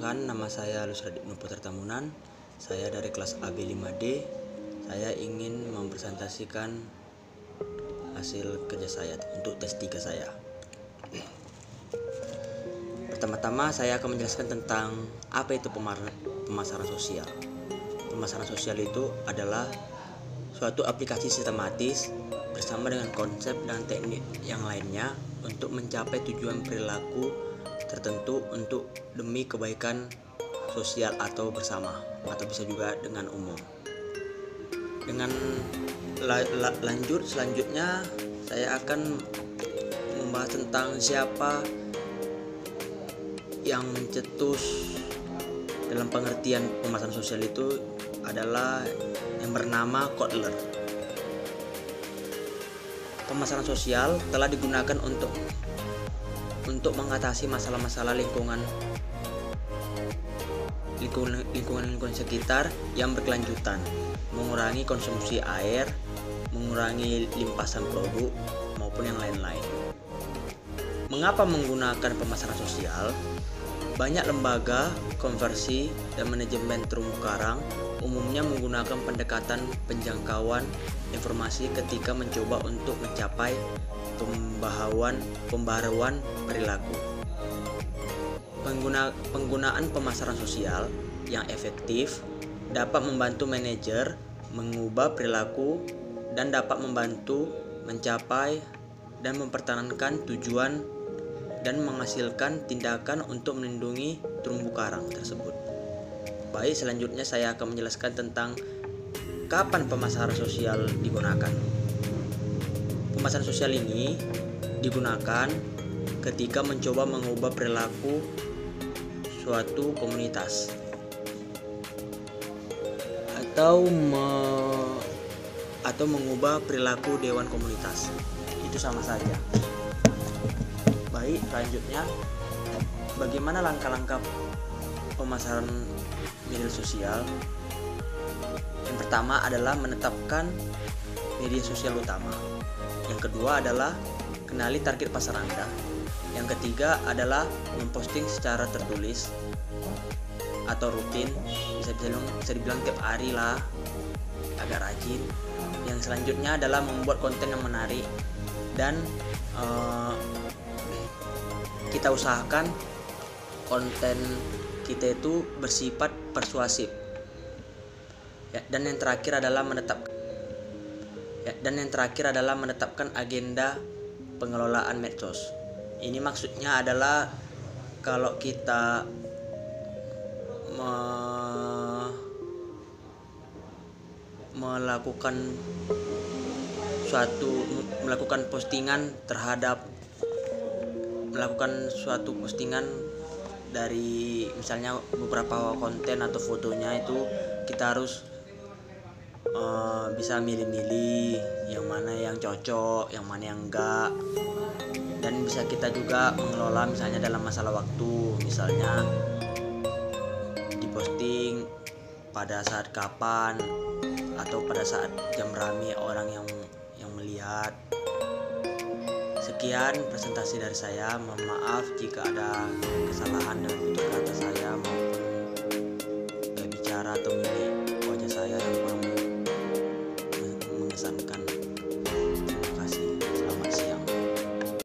Perkenalkan, nama saya Lusradip Nuputra Tamunan. Saya dari kelas AB5D. Saya ingin mempresentasikan hasil kerja saya untuk tes 3 saya. Pertama-tama saya akan menjelaskan tentang apa itu pemasaran sosial. Pemasaran sosial itu adalah suatu aplikasi sistematis bersama dengan konsep dan teknik yang lainnya untuk mencapai tujuan perilaku tertentu untuk demi kebaikan sosial atau bersama, atau bisa juga dengan umum. Dengan selanjutnya saya akan membahas tentang siapa yang mencetus dalam pengertian pemasaran sosial itu adalah yang bernama Kotler. Pemasaran sosial telah digunakan untuk mengatasi masalah-masalah lingkungan sekitar yang berkelanjutan, mengurangi konsumsi air, mengurangi limpasan produk maupun yang lain-lain. Mengapa menggunakan pemasaran sosial? Banyak lembaga konversi dan manajemen terumbu karang umumnya menggunakan pendekatan penjangkauan informasi ketika mencoba untuk mencapai pembaharuan perilaku. Penggunaan pemasaran sosial yang efektif dapat membantu manajer mengubah perilaku dan dapat membantu mencapai dan mempertahankan tujuan dan menghasilkan tindakan untuk melindungi terumbu karang tersebut. Baik, selanjutnya saya akan menjelaskan tentang kapan pemasaran sosial digunakan. Pemasaran sosial ini digunakan ketika mencoba mengubah perilaku suatu komunitas atau mengubah perilaku dewan komunitas. Itu sama saja. Baik, selanjutnya bagaimana langkah-langkah pemasaran media sosial? Yang pertama adalah menetapkan media sosial utama. Yang kedua adalah kenali target pasar Anda. Yang ketiga adalah memposting secara tertulis atau rutin, bisa dibilang tiap hari lah, agak rajin. Yang selanjutnya adalah membuat konten yang menarik dan kita usahakan konten kita itu bersifat persuasif. Dan yang terakhir adalah menetapkan agenda pengelolaan medsos. Ini maksudnya adalah kalau kita melakukan suatu postingan dari misalnya beberapa konten atau fotonya, itu kita harus bisa milih-milih yang mana yang cocok, yang mana yang enggak. Dan bisa kita juga mengelola misalnya dalam masalah waktu, misalnya diposting pada saat kapan atau pada saat jam ramai orang yang melihat. Sekian presentasi dari saya. Mohon maaf jika ada kesalahan dalam tutur kata saya maupun